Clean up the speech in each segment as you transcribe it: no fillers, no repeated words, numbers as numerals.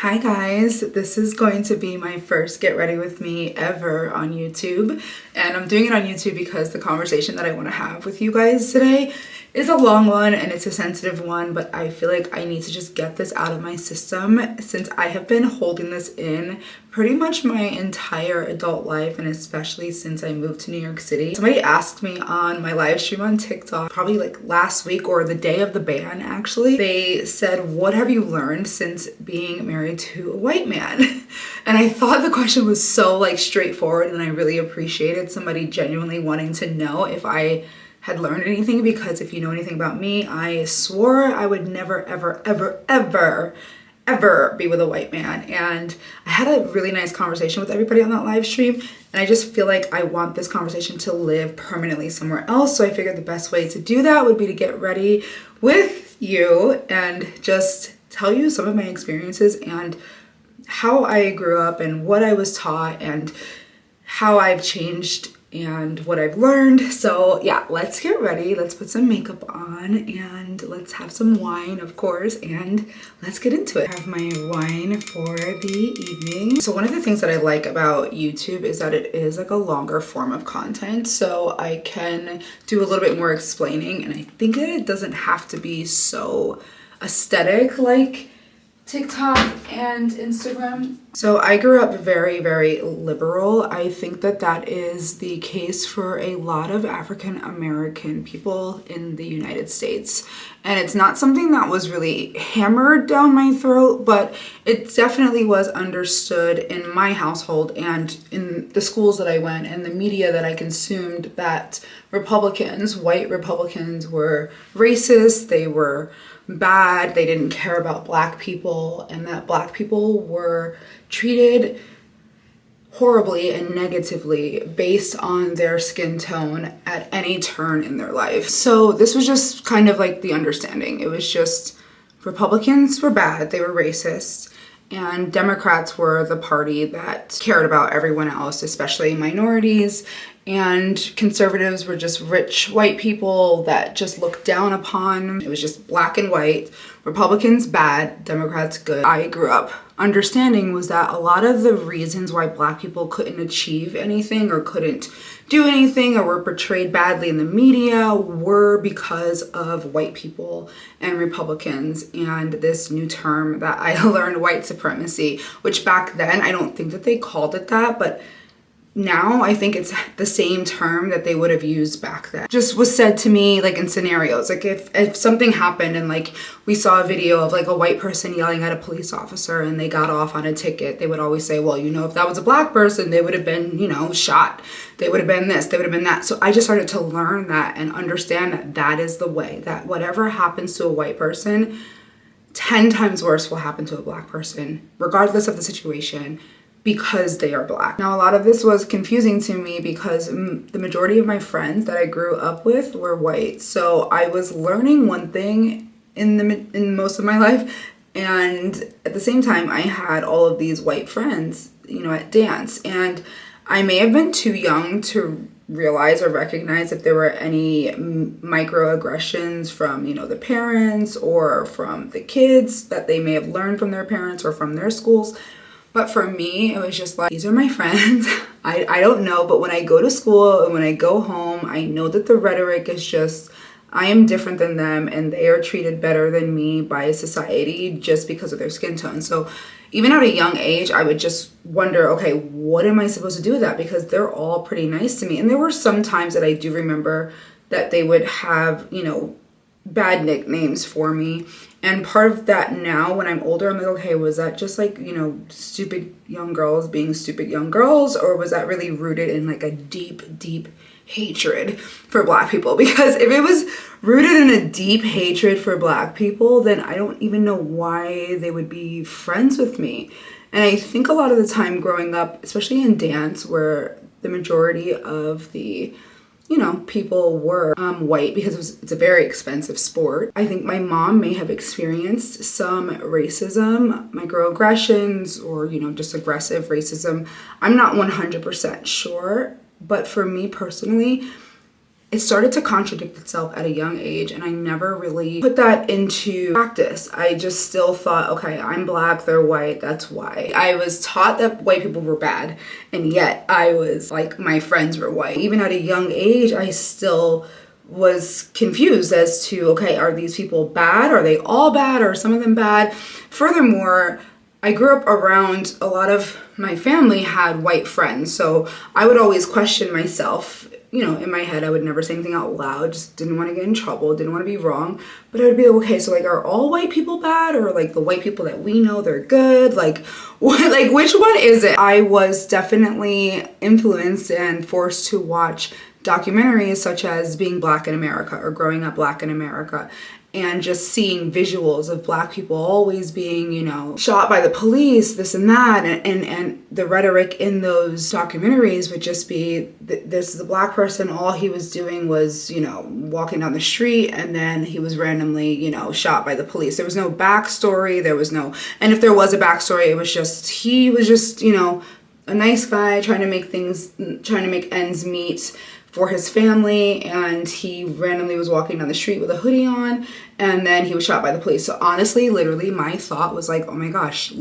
Hi guys, this is going to be my first Get Ready With Me ever on YouTube, and I'm doing it on YouTube because the conversation that I want to have with you guys today is a long one and it's a sensitive one, but I feel like I need to just get this out of my system since I have been holding this in pretty much my entire adult life, and especially since I moved to New York City. Somebody asked me on my live stream on TikTok, probably like last week or the day of the ban actually, they said, what have you learned since being married to a white man? And I thought the question was so like straightforward, and I really appreciated somebody genuinely wanting to know if I had learned anything, because if you know anything about me, I swore I would never ever be with a white man. And I had a really nice conversation with everybody on that live stream, and I just feel like I want this conversation to live permanently somewhere else. So I figured the best way to do that would be to get ready with you and just tell you some of my experiences and how I grew up and what I was taught and how I've changed and what I've learned. So yeah, let's get ready. Let's put some makeup on and let's have some wine, of course, and let's get into it. I have my wine for the evening. So one of the things that I like about YouTube is that it is like a longer form of content, so I can do a little bit more explaining, and I think that it doesn't have to be so aesthetic like TikTok and Instagram. So I grew up very liberal. I think that that is the case for a lot of African American people in the United States. And it's not something that was really hammered down my throat, but it definitely was understood in my household and in the schools that I went and the media that I consumed, that Republicans, white Republicans, were racist, they were bad, they didn't care about black people, and that black people were treated horribly and negatively based on their skin tone at any turn in their life. So this was just kind of like the understanding. It was just Republicans were bad, they were racist, and Democrats were the party that cared about everyone else, especially minorities, and conservatives were just rich white people that just looked down upon. It was just black and white. Republicans bad, Democrats good. I grew up understanding was that a lot of the reasons why black people couldn't achieve anything or couldn't do anything or were portrayed badly in the media were because of white people and Republicans and this new term that I learned, white supremacy, which back then I don't think that they called it that, but now I think it's the same term that they would have used back then. Just was said to me like in scenarios, like if something happened and like we saw a video of like a white person yelling at a police officer and they got off on a ticket, they would always say, well, you know, if that was a black person, they would have been, you know, shot. They would have been this, they would have been that. So I just started to learn that and understand that that is the way, that whatever happens to a white person, 10 times worse will happen to a black person, regardless of the situation, because they are black. Now, a lot of this was confusing to me because the majority of my friends that I grew up with were white. So I was learning one thing in most of my life, and at the same time I had all of these white friends, you know, at dance, and I may have been too young to realize or recognize if there were any microaggressions from, you know, the parents or from the kids that they may have learned from their parents or from their schools. But for me, it was just like, these are my friends. I don't know, but when I go to school and when I go home, I know that the rhetoric is just, I am different than them and they are treated better than me by society just because of their skin tone. So even at a young age, I would just wonder, okay, what am I supposed to do with that? Because they're all pretty nice to me. And there were some times that I do remember that they would have, you know, bad nicknames for me. And part of that now, when I'm older, I'm like, okay, was that just like, you know, stupid young girls being stupid young girls? Or was that really rooted in like a deep hatred for black people? Because if it was rooted in a deep hatred for black people, then I don't even know why they would be friends with me. And I think a lot of the time growing up, especially in dance, where the majority of the, you know, people were white because it's a very expensive sport. I think my mom may have experienced some racism, microaggressions, or, you know, just aggressive racism. I'm not 100% sure, but for me personally, it started to contradict itself at a young age, and I never really put that into practice. I just still thought, okay, I'm black, they're white, that's why. I was taught that white people were bad, and yet I was like, my friends were white. Even at a young age, I still was confused as to, okay, are these people bad? Are they all bad? Or some of them bad? Furthermore, I grew up around a lot of my family had white friends, so I would always question myself. You know, in my head, I would never say anything out loud, just didn't want to get in trouble, didn't want to be wrong. But I would be like, okay, so like, are all white people bad? Or like the white people that we know, they're good? Like, what, like which one is it? I was definitely influenced and forced to watch documentaries such as Being Black in America or Growing Up Black in America, and just seeing visuals of black people always being, you know, shot by the police, this and that, and the rhetoric in those documentaries would just be, this is a black person, all he was doing was, you know, walking down the street, and then he was randomly, you know, shot by the police. There was no backstory, there was no, and if there was a backstory, it was just, he was just, you know, a nice guy trying to make ends meet for his family, and he randomly was walking down the street with a hoodie on, and then he was shot by the police. So honestly, literally, my thought was like, oh my gosh,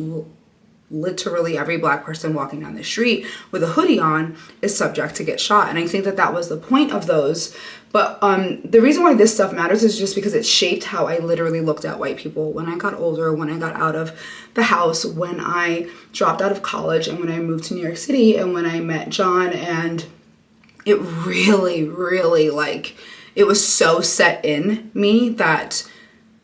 literally every black person walking down the street with a hoodie on is subject to get shot. And I think that that was the point of those. But the reason why this stuff matters is just because it shaped how I literally looked at white people when I got older, when I got out of the house, when I dropped out of college, and when I moved to New York City, and when I met John. And it really, really, like, it was so set in me that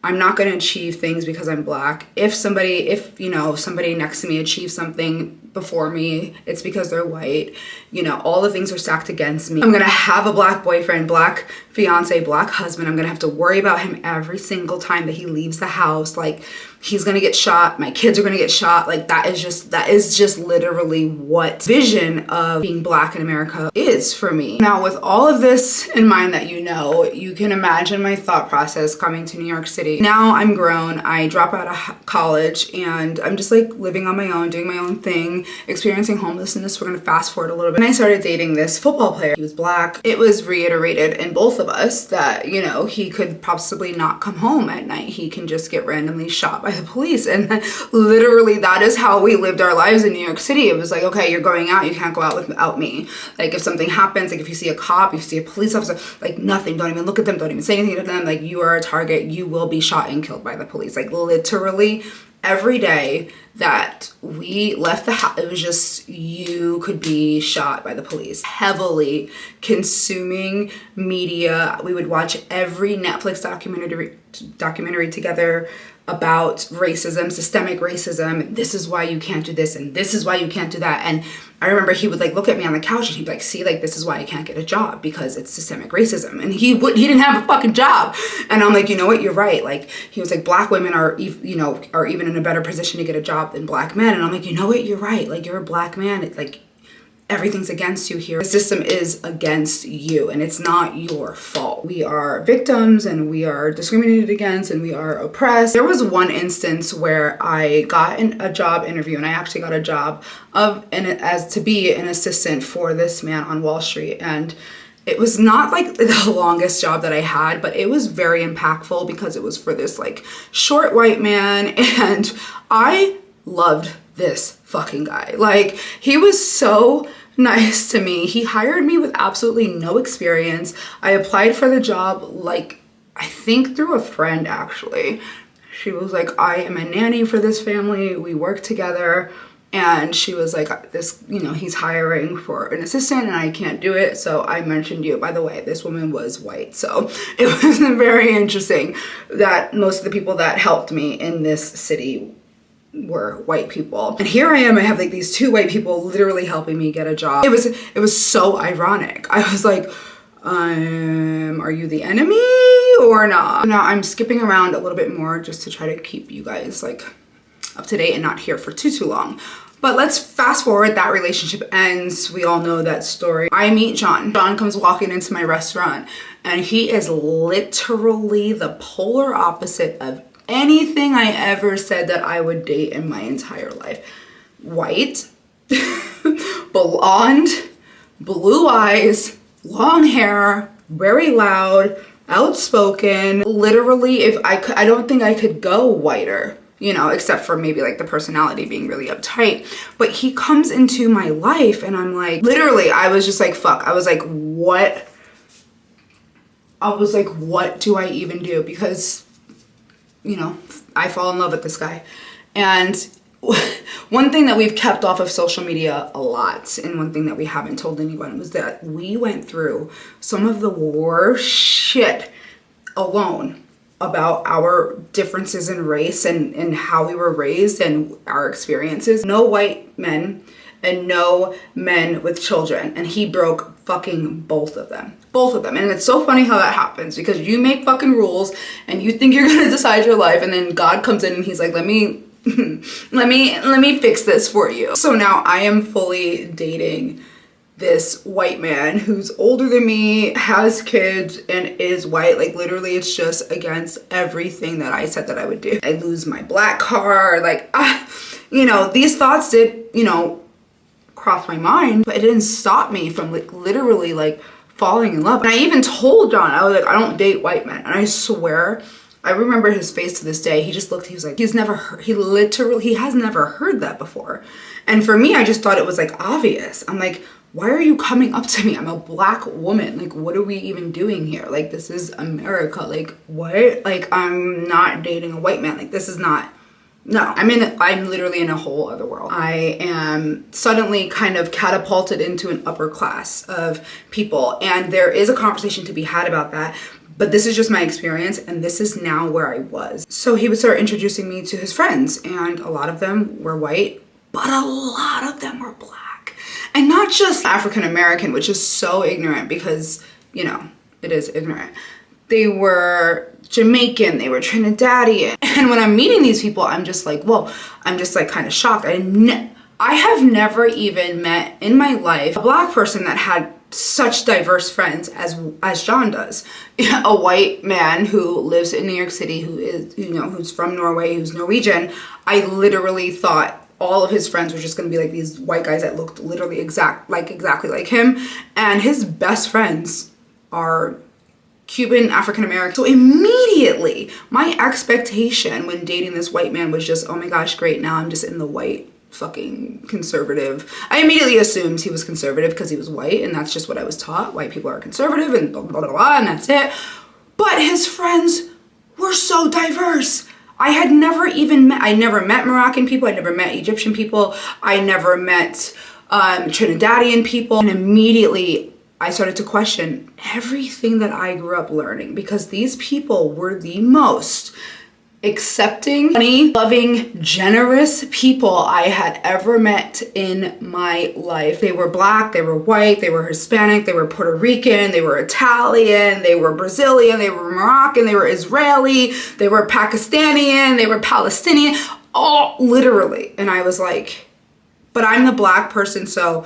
I'm not going to achieve things because I'm black. If you know, somebody next to me achieves something before me, it's because they're white. You know, all the things are stacked against me. I'm going to have a black boyfriend, black fiance, black husband. I'm going to have to worry about him every single time that he leaves the house. Like, he's going to get shot. My kids are going to get shot. Like, that is just literally what vision of being black in America is for me. Now, with all of this in mind that you know, you can imagine my thought process coming to New York City. Now I'm grown. I drop out of college, and I'm just like living on my own, doing my own thing, experiencing homelessness. We're going to fast forward a little bit. And I started dating this football player. He was black. It was reiterated in both of us that, you know, he could possibly not come home at night. He can just get randomly shot by the police. And literally that is how we lived our lives in New York City. It was like, okay, you're going out, you can't go out without me. Like, if something happens, like if you see a cop, if you see a police officer, like nothing, don't even look at them, don't even say anything to them. Like, you are a target, you will be shot and killed by the police. Like, literally every day that we left the house, it was just, you could be shot by the police. Heavily consuming media. We would watch every Netflix documentary together about racism, systemic racism. This is why you can't do this, and this is why you can't do that. And I remember he would like look at me on the couch, and he'd be like, see, like, this is why I can't get a job, because it's systemic racism. And he didn't have a fucking job. And I'm like, you know what, you're right. Like, he was like, black women are even in a better position to get a job than black men. And I'm like, you know what, you're right. Like, you're a black man. It's like, everything's against you here. The system is against you, and it's not your fault. We are victims, and we are discriminated against, and we are oppressed. There was one instance where I got a job interview, and I actually got a job as to be an assistant for this man on Wall Street. And it was not like the longest job that I had, but it was very impactful because it was for this like short white man, and I loved this fucking guy. Like, he was so nice to me. He hired me with absolutely no experience. I applied for the job, like, I think through a friend, actually. She was like, I am a nanny for this family. We work together. And she was like, this, you know, he's hiring for an assistant and I can't do it. So I mentioned you. By the way, this woman was white. So it was very interesting that most of the people that helped me in this city were white people. And here I am, I have like these two white people literally helping me get a job. It was so ironic. I was like, are you the enemy or not? Now I'm skipping around a little bit more just to try to keep you guys like up to date and not here for too long. But let's fast forward. That relationship ends. We all know that story. I meet John. John comes walking into my restaurant, and he is literally the polar opposite of anything I ever said that I would date in my entire life. White, blonde, blue eyes, long hair, very loud, outspoken. Literally, if I don't think I could go whiter, you know, except for maybe like the personality being really uptight. But he comes into my life and I'm like, literally, I was just like, fuck. I was like, what? I was like, what do I even do? Because, you know, I fall in love with this guy. And one thing that we've kept off of social media a lot, and one thing that we haven't told anyone, was that we went through some of the worst shit alone about our differences in race and how we were raised and our experiences. No white men and no men with children. And he broke fucking both of them. Both of them. And it's so funny how that happens, because you make fucking rules and you think you're gonna decide your life, and then God comes in and he's like, let me fix this for you. So now I am fully dating this white man who's older than me, has kids, and is white. Like literally, it's just against everything that I said that I would do. I lose my black card. Like, you know, these thoughts did, you know, cross my mind, but it didn't stop me from like literally like falling in love. And I even told John, I was like, I don't date white men. And I swear, I remember his face to this day. He just looked, he was like, he has never heard that before. And for me, I just thought it was like obvious. I'm like, why are you coming up to me? I'm a black woman. Like, what are we even doing here? Like, this is America. Like, what? Like, I'm not dating a white man. Like, this is not, no. I'm literally in a whole other world. I am suddenly kind of catapulted into an upper class of people. And there is a conversation to be had about that. But this is just my experience, and this is now where I was. So he would start introducing me to his friends, and a lot of them were white, but a lot of them were black. And not just African American, which is so ignorant, because, you know, it is ignorant. They were Jamaican, they were Trinidadian. And when I'm meeting these people, I'm just like, whoa, I'm just like kind of shocked. I have never even met in my life a black person that had such diverse friends as John does. A white man who lives in New York City, who is, you know, who's from Norway, who's Norwegian. I literally thought all of his friends were just gonna be like these white guys that looked literally exactly like him. And his best friends are Cuban, African American. So immediately, my expectation when dating this white man was just, oh my gosh, great, now I'm just in the white fucking conservative. I immediately assumed he was conservative because he was white, and that's just what I was taught. White people are conservative and blah, blah, blah, blah, and that's it. But his friends were so diverse. I never met Moroccan people. I never met Egyptian people. I never met Trinidadian people. And immediately I started to question everything that I grew up learning, because these people were the most accepting, funny, loving, generous people I had ever met in my life. They were black, they were white, they were Hispanic, they were Puerto Rican, they were Italian, they were Brazilian, they were Moroccan, they were Israeli, they were Pakistani, they were Palestinian, all literally. And I was like, but I'm the black person, so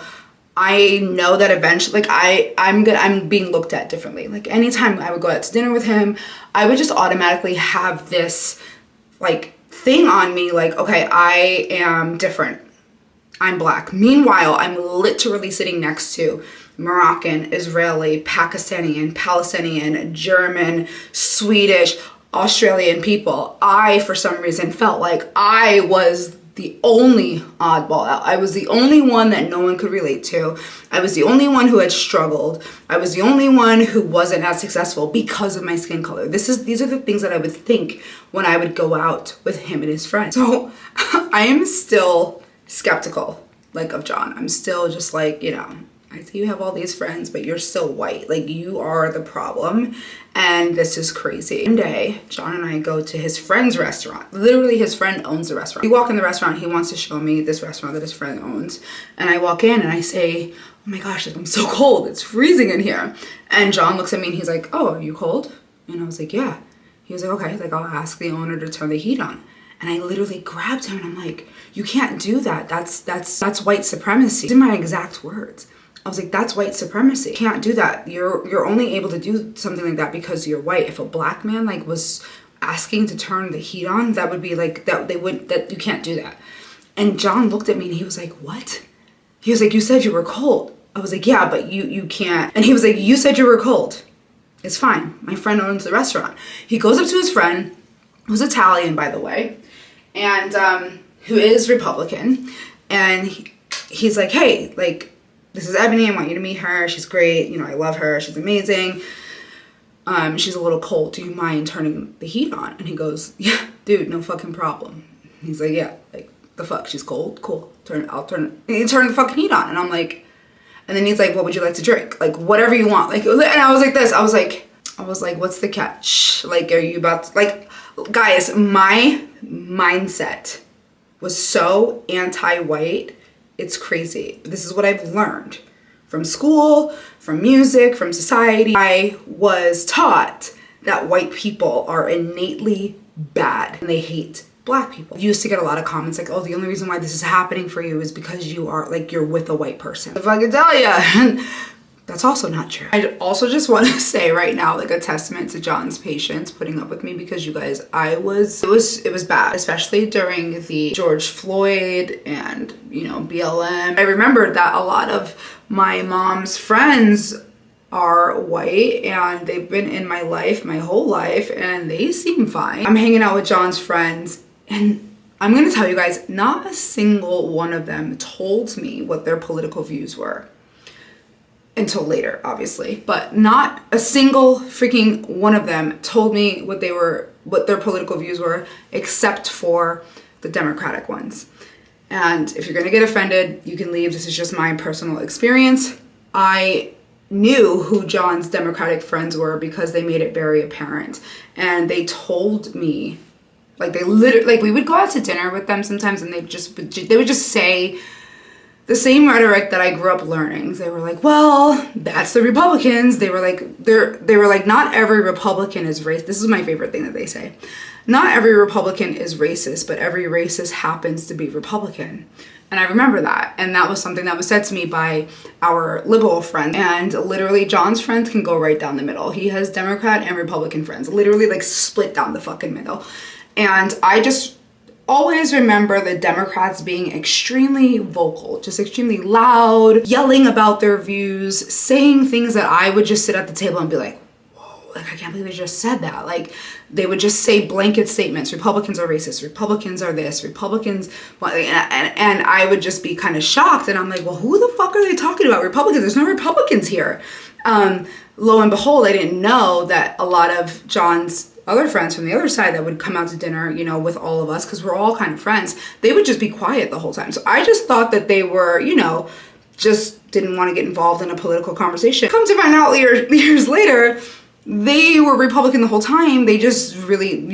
I know that eventually, like I'm being looked at differently. Like anytime I would go out to dinner with him, I would just automatically have this like thing on me, like, okay, I am different. I'm black. Meanwhile, I'm literally sitting next to Moroccan, Israeli, Pakistani, Palestinian, German, Swedish, Australian people. I, for some reason, felt like I was the only oddball out. I was the only one that no one could relate to. I was the only one who had struggled. I was the only one who wasn't as successful because of my skin color. These are the things that I would think when I would go out with him and his friends. So I am still skeptical, like, of John. I'm still just like, you know, I see you have all these friends, but you're still white. Like, you are the problem, and this is crazy. One day, John and I go to his friend's restaurant. Literally, his friend owns the restaurant. We walk in the restaurant, he wants to show me this restaurant that his friend owns. And I walk in and I say, oh my gosh, like, I'm so cold. It's freezing in here. And John looks at me and he's like, oh, are you cold? And I was like, yeah. He was like, okay, like, I'll ask the owner to turn the heat on. And I literally grabbed him and I'm like, you can't do that. That's white supremacy. These are my exact words. I was like, that's white supremacy. You can't do that. You're only able to do something like that because you're white. If a black man like was asking to turn the heat on, that would be like, that you can't do that. And John looked at me and he was like, what? He was like, you said you were cold. I was like, yeah, but you can't. And he was like, you said you were cold. It's fine. My friend owns the restaurant. He goes up to his friend, who's Italian, by the way, and who is Republican, and he's like, hey, like, this is Ebony, I want you to meet her. She's great. You know, I love her. She's amazing. She's a little cold. Do you mind turning the heat on? And he goes, yeah, dude, no fucking problem. He's like, yeah, like, the fuck, she's cold? Cool. I'll turn it. And he turned the fucking heat on. And I'm like, and then he's like, what would you like to drink? Like, whatever you want. Like, and I was like this. I was like, what's the catch? Like, are you about to, like, guys, my mindset was so anti-white. It's crazy. This is what I've learned from school, from music, from society. I was taught that white people are innately bad and they hate Black people. I used to get a lot of comments like, oh, the only reason why this is happening for you is because you are, like, you're with a white person. If I could tell you, that's also not true. I also just want to say right now, like, a testament to John's patience putting up with me, because you guys, it was bad, especially during the George Floyd and, you know, BLM. I remembered that a lot of my mom's friends are white and they've been in my life my whole life and they seem fine. I'm hanging out with John's friends and I'm gonna tell you guys, not a single one of them told me what their political views were. Until later, obviously, but not a single freaking one of them told me what their political views were, except for the Democratic ones. And if you're gonna get offended, you can leave. This is just my personal experience. I knew who John's Democratic friends were because they made it very apparent. And they told me, like, they literally, like, we would go out to dinner with them sometimes and they would just say the same rhetoric that I grew up learning. They were like, well, that's the Republicans. They were like, not every Republican is racist. This is my favorite thing that they say. Not every Republican is racist, but every racist happens to be Republican. And I remember that. And that was something that was said to me by our liberal friend. And literally, John's friends can go right down the middle. He has Democrat and Republican friends, literally like split down the fucking middle. And I just always remember the Democrats being extremely vocal, just extremely loud, yelling about their views, saying things that I would just sit at the table and be like, whoa, like, I can't believe they just said that. Like, they would just say blanket statements. Republicans are racist. Republicans are this. Republicans, and I would just be kind of shocked. And I'm like, well, who the fuck are they talking about? Republicans? There's no Republicans here. Lo and behold, I didn't know that a lot of John's other friends from the other side that would come out to dinner, you know, with all of us, because we're all kind of friends, they would just be quiet the whole time. So I just thought that they were, you know, just didn't want to get involved in a political conversation. Come to find out years later, they were Republican the whole time. They just really,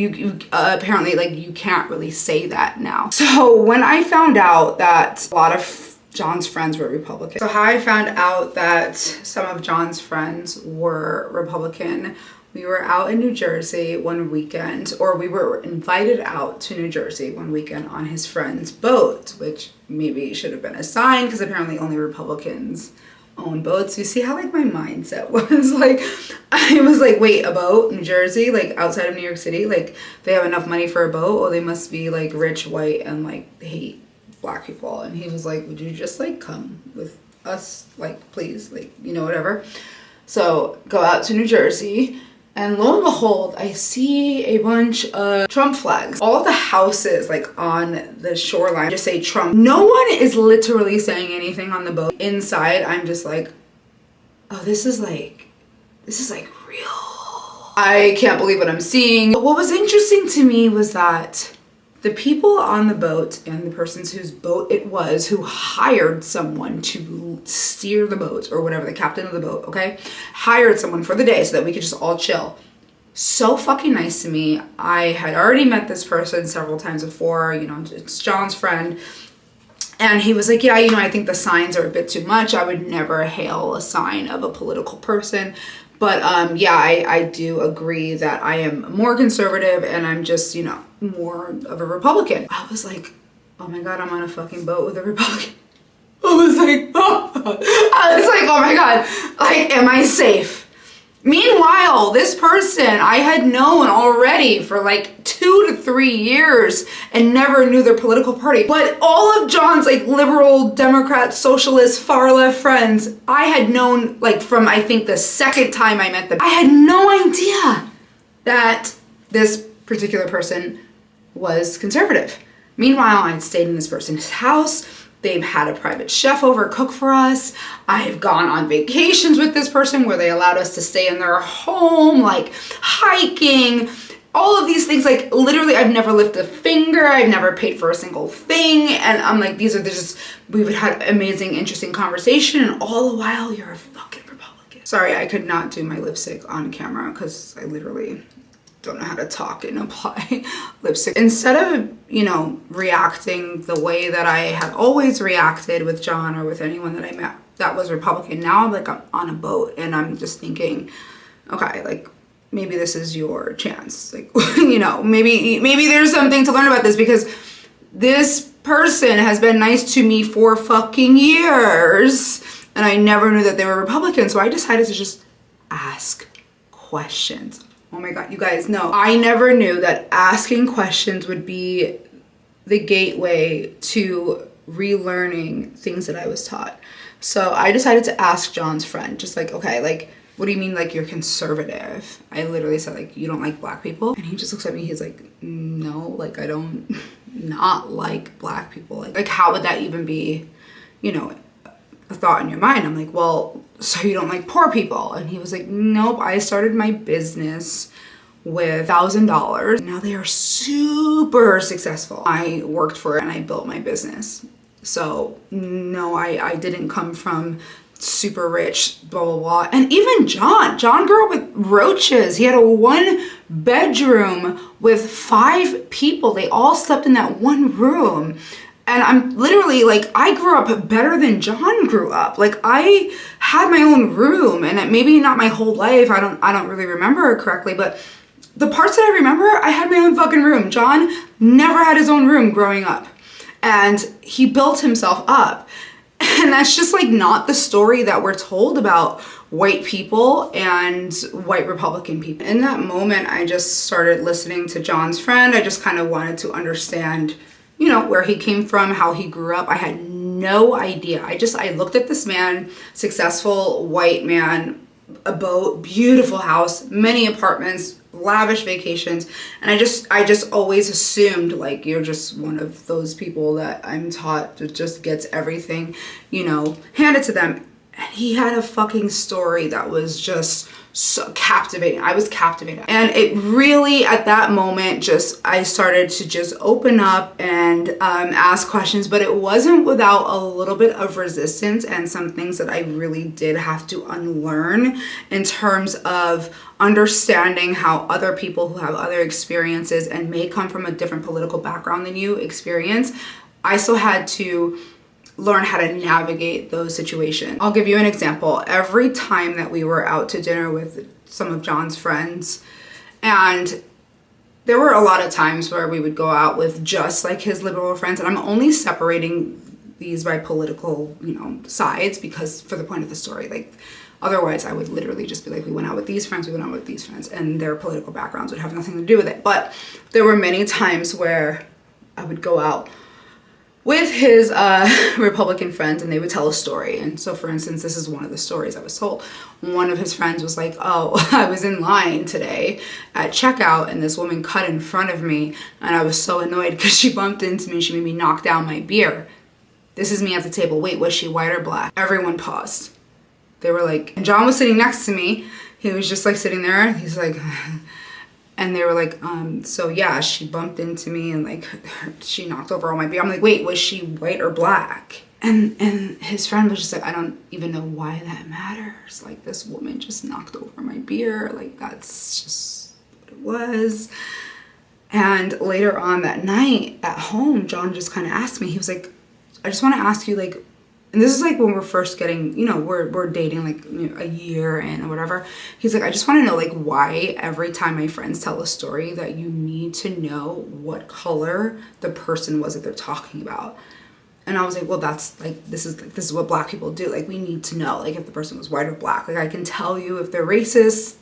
apparently, like, you can't really say that now. So when I found out that a lot of John's friends were Republican. So how I found out that some of John's friends were Republican, we were out in New Jersey one weekend, or we were invited out to New Jersey one weekend on his friend's boat, which maybe should have been a sign because apparently only Republicans own boats. You see how, like, my mindset was? Like, I was like, wait, a boat? New Jersey? Like, outside of New York City? Like, they have enough money for a boat? Or they must be, like, rich, white, and, like, hate Black people. And he was like, would you just, like, come with us? Like, please? Like, you know, whatever. So, go out to New Jersey. And lo and behold, I see a bunch of Trump flags. All of the houses, like, on the shoreline just say Trump. No one is literally saying anything on the boat. Inside, I'm just like, oh, this is like real. I can't believe what I'm seeing. But what was interesting to me was that the people on the boat and the persons whose boat it was who hired someone to steer the boat, or whatever, the captain of the boat, okay, hired someone for the day so that we could just all chill. So fucking nice to me. I had already met this person several times before, you know, it's John's friend. And he was like, yeah, you know, I think the signs are a bit too much. I would never hail a sign of a political person. But yeah, I do agree that I am more conservative and I'm just, you know, more of a Republican. I was like, oh my God, I'm on a fucking boat with a Republican. I was like, oh my God, like, am I safe? Meanwhile, this person I had known already for like 2 2 to 3 years and never knew their political party. But all of John's like liberal, Democrat, socialist, far left friends, I had known like from I think the second time I met them. I had no idea that this particular person was conservative. Meanwhile, I'd stayed in this person's house. They've had a private chef over cook for us. I've gone on vacations with this person where they allowed us to stay in their home, like hiking, all of these things. Like literally, I've never lifted a finger. I've never paid for a single thing. And I'm like, these are just, we would have amazing, interesting conversation. And all the while, you're a fucking Republican. Sorry, I could not do my lipstick on camera because I literally don't know how to talk and apply lipstick. Instead of, you know, reacting the way that I had always reacted with John or with anyone that I met that was Republican, now I'm like on a boat and I'm just thinking, okay, like maybe this is your chance. Like, you know, maybe there's something to learn about this because this person has been nice to me for fucking years and I never knew that they were Republican. So I decided to just ask questions. Oh my God, you guys know. I never knew that asking questions would be the gateway to relearning things that I was taught. So I decided to ask John's friend, just like, okay, like, what do you mean like you're conservative? I literally said like, you don't like black people? And he just looks at me, he's like, no, like I don't not like black people. Like how would that even be, you know, a thought in your mind? I'm like, well, so you don't like poor people? And he was like, nope, I started my business with $1,000. Now they are super successful. I worked for it and I built my business. So no, I didn't come from super rich, blah, blah, blah. And even John grew up with roaches. He had a 1-bedroom with 5 people. They all slept in that one room. And I'm literally like, I grew up better than John grew up. Like I had my own room, and maybe not my whole life. I don't really remember it correctly, but the parts that I remember, I had my own fucking room. John never had his own room growing up, and he built himself up. And that's just like not the story that we're told about white people and white Republican people. In that moment, I just started listening to John's friend. I just kind of wanted to understand, you know, where he came from, how he grew up. I had no idea. I looked at this man, successful white man, a boat, beautiful house, many apartments, lavish vacations. And I just always assumed like you're just one of those people that I'm taught that just gets everything, you know, handed to them. And he had a fucking story that was just so captivating. I was captivated. And it really, at that moment, I started to just open up and ask questions, but it wasn't without a little bit of resistance and some things that I really did have to unlearn in terms of understanding how other people who have other experiences and may come from a different political background than you experience. I still had to learn how to navigate those situations. I'll give you an example. Every time that we were out to dinner with some of John's friends, and there were a lot of times where we would go out with just like his liberal friends, and I'm only separating these by political, you know, sides because for the point of the story, like otherwise I would literally just be like, we went out with these friends, we went out with these friends, and their political backgrounds would have nothing to do with it. But there were many times where I would go out with his Republican friends and they would tell a story. And so for instance, this is one of the stories I was told. One of his friends was like, oh, I was in line today at checkout and this woman cut in front of me and I was so annoyed because she bumped into me and she made me knock down my beer. This is me at the table. Wait, was she white or black? Everyone paused. They were like, and John was sitting next to me. He was just like sitting there. He's like, and they were like, so yeah, she bumped into me and like she knocked over all my beer. I'm like, wait, was she white or black? And his friend was just like, I don't even know why that matters. Like this woman just knocked over my beer. Like that's just what it was. And later on that night at home, John just kind of asked me, he was like, I just want to ask you like, and this is like when we're first getting, you know, we're dating like, you know, a year in or whatever. He's like, I just want to know like why every time my friends tell a story that you need to know what color the person was that they're talking about. And I was like, well, that's like, this is what black people do. Like we need to know like if the person was white or black. Like I can tell you if they're racist.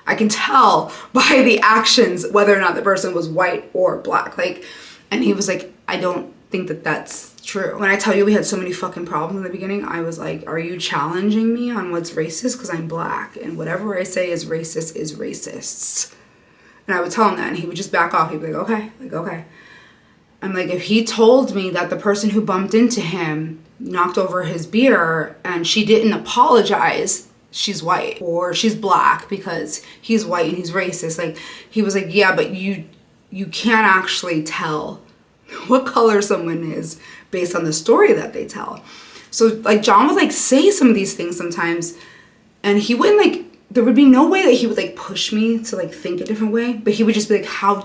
I can tell by the actions whether or not the person was white or black. Like, and he was like, I don't think that that's true. When I tell you we had so many fucking problems in the beginning, I was like, are you challenging me on what's racist? Because I'm black, and whatever I say is racist is racist. And I would tell him that, and he would just back off. He'd be like, okay, okay. I'm like, if he told me that the person who bumped into him knocked over his beer and she didn't apologize, she's white or she's black because he's white and he's racist. Like, he was like, yeah, but you can't actually tell what color someone is based on the story that they tell. So like John would like say some of these things sometimes, and he wouldn't like, there would be no way that he would like push me to like think a different way, but he would just be like, how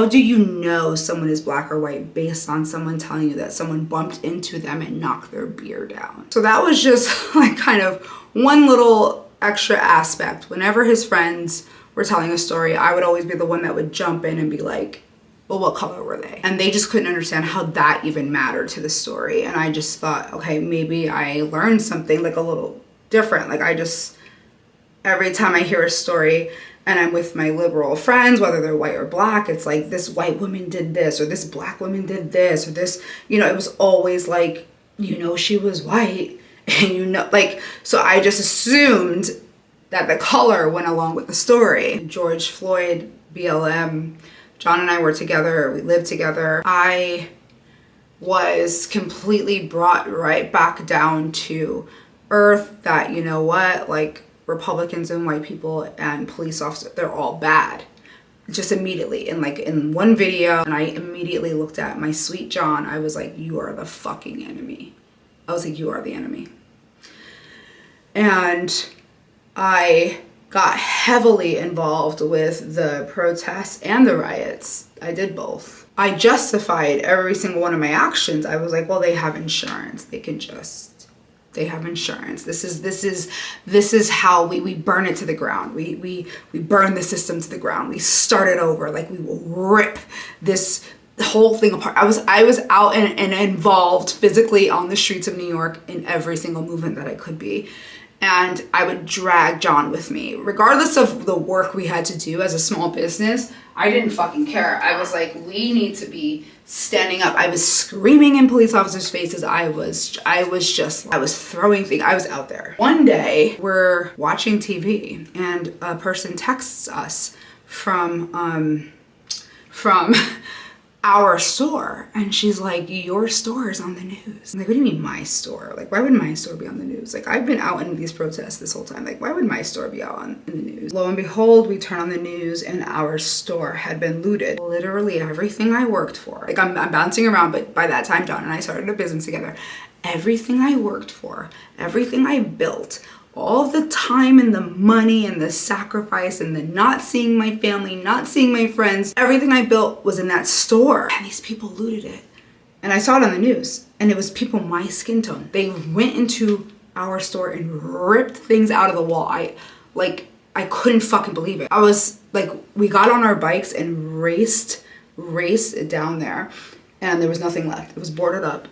do you know someone is black or white based on someone telling you that someone bumped into them and knocked their beer down? So that was just like kind of one little extra aspect. Whenever his friends were telling a story, I would always be the one that would jump in and be like, well, what color were they? And they just couldn't understand how that even mattered to the story. And I just thought, okay, maybe I learned something like a little different. Like, I just, every time I hear a story and I'm with my liberal friends, whether they're white or black, it's like, this white woman did this, or this black woman did this, or this, you know, it was always like, you know, she was white, and you know, like, so I just assumed that the color went along with the story. George Floyd, BLM, John and I were together, we lived together. I was completely brought right back down to earth that, you know what, like, Republicans and white people and police officers, they're all bad. Just immediately. And like in one video, and I immediately looked at my sweet John, I was like, you are the fucking enemy. I was like, you are the enemy. And I got heavily involved with the protests and the riots. I did both. I justified every single one of my actions. I was like, well, they have insurance. They have insurance. This is how we burn it to the ground. We burn the system to the ground. We start it over. Like, we will rip this whole thing apart. I was out and involved physically on the streets of New York in every single movement that I could be. And I would drag John with me. Regardless of the work we had to do as a small business, I didn't fucking care. I was like, we need to be standing up. I was screaming in police officers' faces. I was throwing things. I was out there. One day, we're watching TV and a person texts us from our store, and she's like, your store is on the news. I'm like, what do you mean my store? Like, why would my store be on the news? Like, I've been out in these protests this whole time. Like, why would my store be out in the news? Lo and behold, we turn on the news and our store had been looted. Literally everything I worked for. Like, I'm bouncing around, but by that time, John and I started a business together. Everything I worked for, everything I built, all the time and the money and the sacrifice and the not seeing my family, not seeing my friends, everything I built was in that store. And these people looted it. And I saw it on the news, and it was people my skin tone. They went into our store and ripped things out of the wall. I couldn't fucking believe it. I was like, we got on our bikes and raced down there, and there was nothing left. It was boarded up.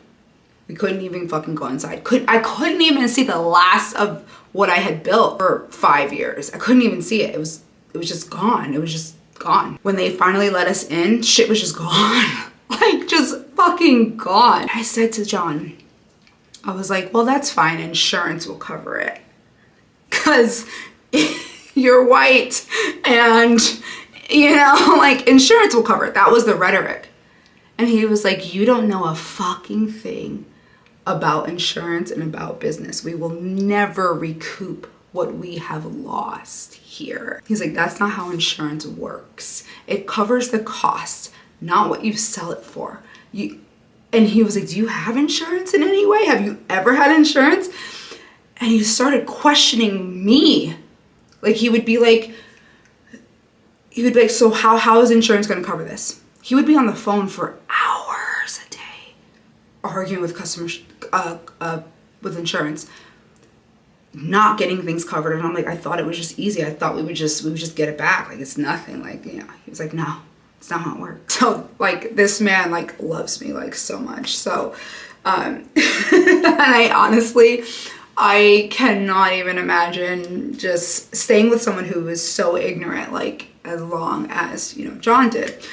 We couldn't even fucking go inside. I couldn't even see the last of what I had built for 5 years. I couldn't even see it. It was just gone. It was just gone. When they finally let us in, shit was just gone. Like, just fucking gone. I said to John, I was like, well, that's fine. Insurance will cover it. Because you're white and, you know, like, insurance will cover it. That was the rhetoric. And he was like, you don't know a fucking thing about insurance and about business. We will never recoup what we have lost here. He's like, that's not how insurance works. It covers the cost, not what you sell it for. And he was like, do you have insurance in any way? Have you ever had insurance? And he started questioning me. Like, he would be like, so how is insurance going to cover this? He would be on the phone for hours a day arguing with customers, with insurance, not getting things covered. And I'm like, I thought it was just easy. I thought we would just get it back. Like, it's nothing. Like, you know, he was like, no, it's not how it works. So like, this man like loves me like so much. So, and I honestly, I cannot even imagine just staying with someone who is so ignorant, like as long as, you know, John did.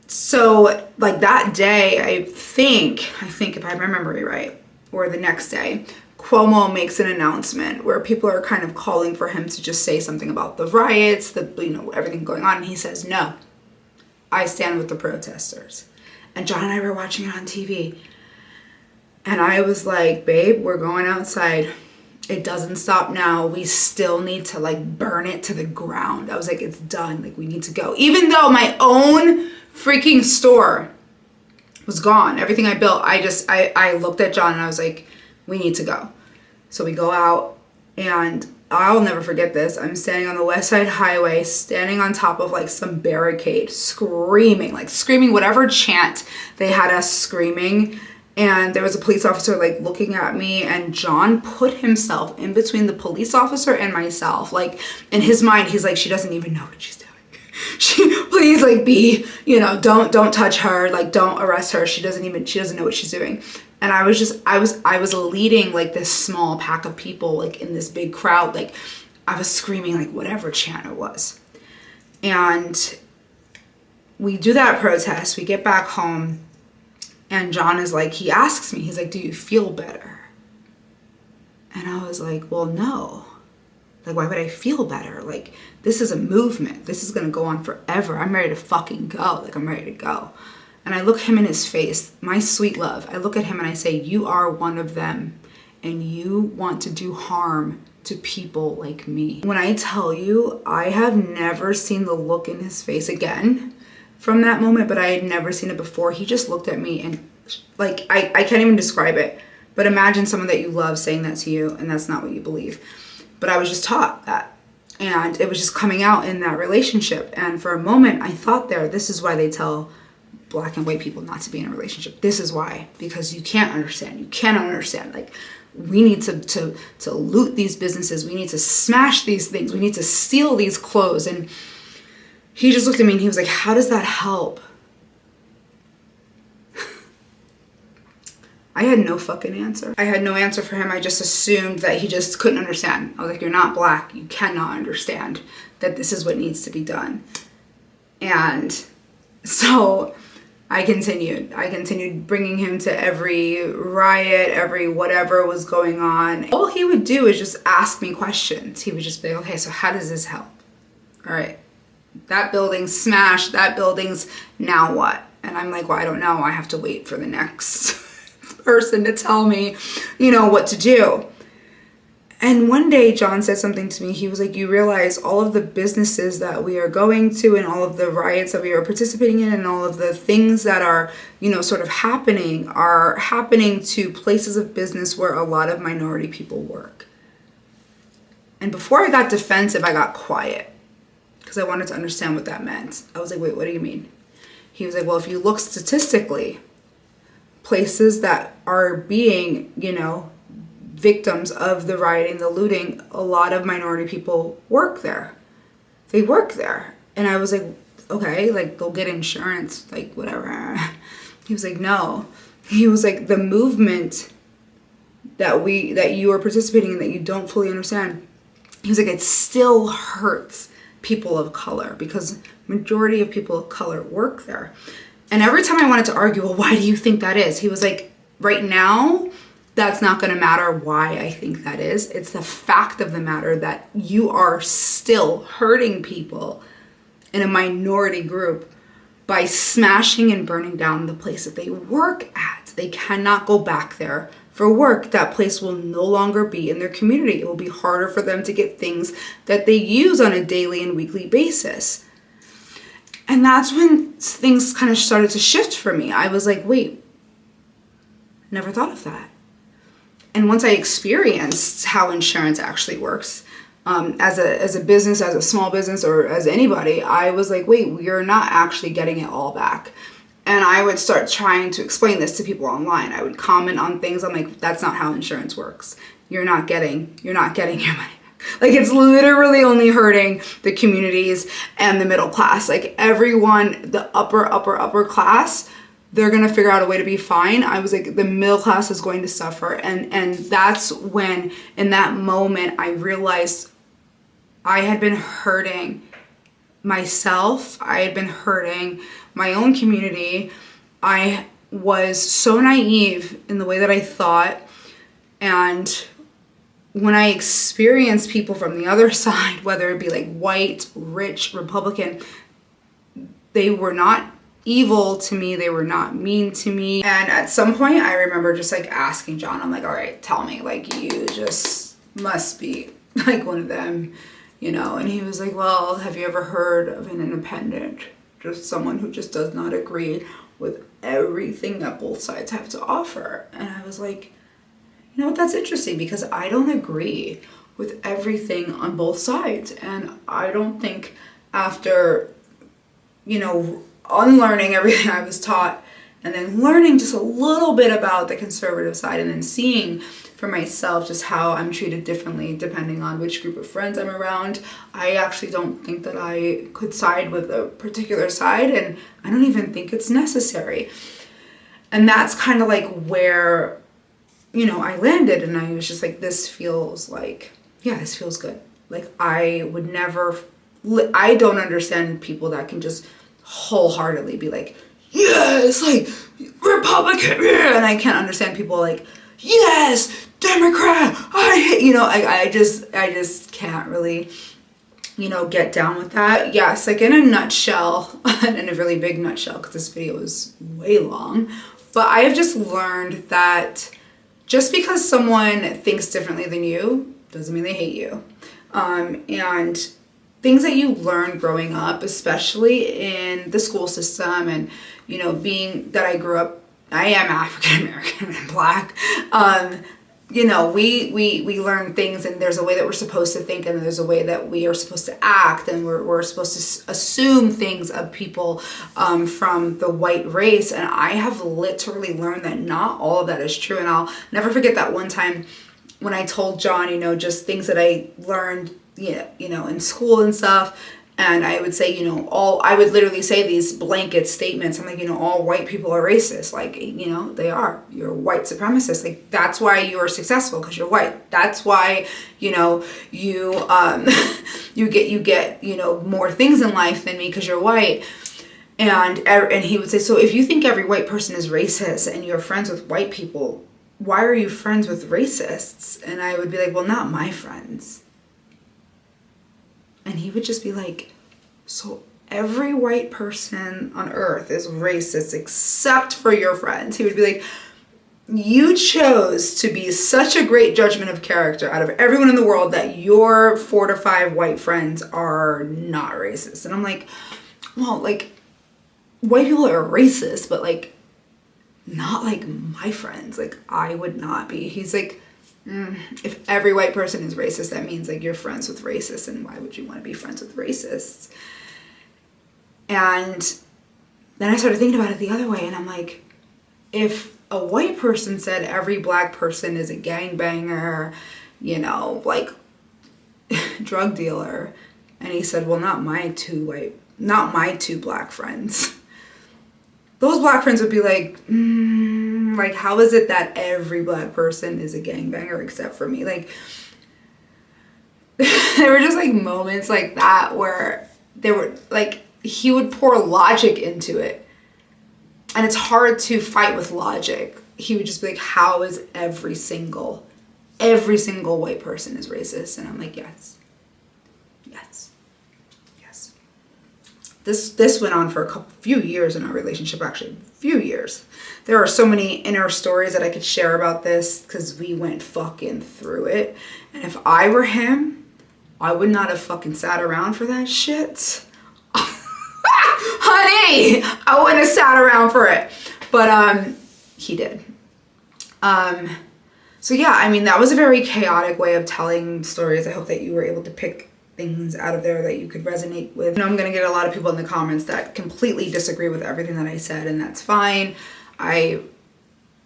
So like that day, I think if I remember it right, or the next day, Cuomo makes an announcement where people are kind of calling for him to just say something about the riots, the, you know, everything going on. And he says, no, I stand with the protesters. And John and I were watching it on TV. And I was like, babe, we're going outside. It doesn't stop now. We still need to like burn it to the ground. I was like, it's done. Like, we need to go. Even though my own freaking store was gone, everything I built, I looked at John and I was like, we need to go. So we go out, and I'll never forget this. I'm standing on the West Side Highway, standing on top of like some barricade, screaming whatever chant they had us screaming. And there was a police officer like looking at me, and John put himself in between the police officer and myself. Like, in his mind, he's like, she doesn't even know what she's doing. Please, like, be, you know, don't touch her, like, don't arrest her. She doesn't know what she's doing. And I was leading like this small pack of people, like in this big crowd. Like, I was screaming like whatever chant it was. And we do that protest, we get back home, and John is like, he asks me, he's like, do you feel better? And I was like, well, no. Like, why would I feel better? Like, this is a movement. This is going to go on forever. I'm ready to fucking go. Like, I'm ready to go. And I look him in his face, my sweet love. I look at him and I say, you are one of them, and you want to do harm to people like me. When I tell you, I have never seen the look in his face again from that moment, but I had never seen it before. He just looked at me and like, I can't even describe it, but imagine someone that you love saying that to you, and that's not what you believe. But I was just taught that, and it was just coming out in that relationship. And for a moment I thought, this is why they tell Black and white people not to be in a relationship. This is why, because you can't understand. You cannot understand. Like, we need to loot these businesses. We need to smash these things. We need to steal these clothes. And he just looked at me and he was like, how does that help? I had no fucking answer. I had no answer for him. I just assumed that he just couldn't understand. I was like, you're not Black. You cannot understand that this is what needs to be done. And so I continued bringing him to every riot, every whatever was going on. All he would do is just ask me questions. He would just be like, okay, so how does this help? All right, that building's smashed, that building's, now what? And I'm like, well, I don't know. I have to wait for the next person to tell me, you know, what to do. And one day John said something to me. He was like, you realize all of the businesses that we are going to, and all of the riots that we are participating in, and all of the things that are, you know, sort of happening are happening to places of business where a lot of minority people work. And before I got defensive, I got quiet because I wanted to understand what that meant. I was like, wait, what do you mean? He was like, well, if you look statistically, places that are being, you know, victims of the rioting, the looting, a lot of minority people work there. They work there. And I was like, okay, like, go get insurance, like, whatever. He was like, no. He was like, the movement that you are participating in that you don't fully understand, he was like, it still hurts people of color because majority of people of color work there. And every time I wanted to argue, well, why do you think that is? He was like, right now, that's not going to matter why I think that is. It's the fact of the matter that you are still hurting people in a minority group by smashing and burning down the place that they work at. They cannot go back there for work. That place will no longer be in their community. It will be harder for them to get things that they use on a daily and weekly basis. And that's when things kind of started to shift for me. I was like, wait, never thought of that. And once I experienced how insurance actually works, as a business, as a small business, or as anybody, I was like, wait, we are not actually getting it all back. And I would start trying to explain this to people online. I would comment on things. I'm like, that's not how insurance works. You're not getting your money back. Like, it's literally only hurting the communities and the middle class. Like, everyone, the upper class, they're gonna figure out a way to be fine. I was like, the middle class is going to suffer. And that's when, in that moment, I realized I had been hurting myself. I had been hurting my own community. I was so naive in the way that I thought. And when I experienced people from the other side, whether it be like white, rich, Republican, they were not evil to me. They were not mean to me. And at some point I remember just like asking John, I'm like, all right, tell me, like, you just must be like one of them, you know? And he was like, well, have you ever heard of an independent? Just someone who just does not agree with everything that both sides have to offer. And I was like, you know what, that's interesting, because I don't agree with everything on both sides. And I don't think after, you know, unlearning everything I was taught and then learning just a little bit about the conservative side and then seeing for myself just how I'm treated differently depending on which group of friends I'm around, I actually don't think that I could side with a particular side, and I don't even think it's necessary. And that's kind of like where, you know, I landed, and I was just like, this feels like, yeah, this feels good. Like, I would never, I don't understand people that can just wholeheartedly be like, yes, like, Republican, yeah. And I can't understand people like, yes, Democrat, I hate, you know, I just can't really, you know, get down with that. Yes, like in a nutshell, in a really big nutshell, because this video is way long, but I have just learned that just because someone thinks differently than you doesn't mean they hate you. And things that you learn growing up, especially in the school system, and, you know, being that I grew up, I am African American and Black. You know, we learn things, and there's a way that we're supposed to think, and there's a way that we are supposed to act, and we're supposed to assume things of people from the white race. And I have literally learned that not all of that is true. And I'll never forget that one time when I told John, you know, just things that I learned, you know, in school and stuff. And I would say, you know, I would literally say these blanket statements. I'm like, you know, all white people are racist. Like, you know, they are. You're a white supremacist. Like, that's why you're successful, because you're white. That's why, you know, you you get, you know, more things in life than me because you're white. And he would say, so if you think every white person is racist and you're friends with white people, why are you friends with racists? And I would be like, well, not my friends. And he would just be like, so every white person on earth is racist except for your friends. He would be like, you chose to be such a great judgment of character out of everyone in the world that your 4 to 5 white friends are not racist. And I'm like, well, like, white people are racist, but like, not like my friends. Like, I would not be. He's like, if every white person is racist, that means like you're friends with racists, and why would you want to be friends with racists? And then I started thinking about it the other way, and I'm like, if a white person said every Black person is a gangbanger, you know, like drug dealer, and he said, well, not my two Black friends, those Black friends would be like, like, how is it that every Black person is a gangbanger except for me? Like, there were just like moments like that where there were like, he would pour logic into it, and it's hard to fight with logic. He would just be like, how is every single white person is racist? And I'm like, yes. This went on for few years in our relationship, actually, few years. There are so many inner stories that I could share about this, because we went fucking through it. And if I were him, I would not have fucking sat around for that shit. Honey, I wouldn't have sat around for it. But he did. So yeah, I mean, that was a very chaotic way of telling stories. I hope that you were able to pick things out of there that you could resonate with. You know, I'm gonna get a lot of people in the comments that completely disagree with everything that I said, and that's fine. I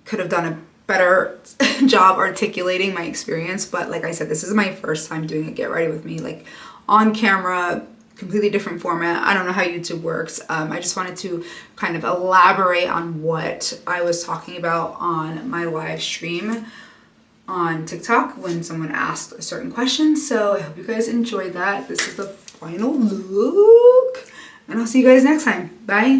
could have done a better job articulating my experience, but like I said, this is my first time doing a Get Ready With Me, like on camera, completely different format. I don't know how YouTube works. I just wanted to kind of elaborate on what I was talking about on my live stream on TikTok when someone asked a certain question. So I hope you guys enjoyed that. This is the final look, and I'll see you guys next time. Bye.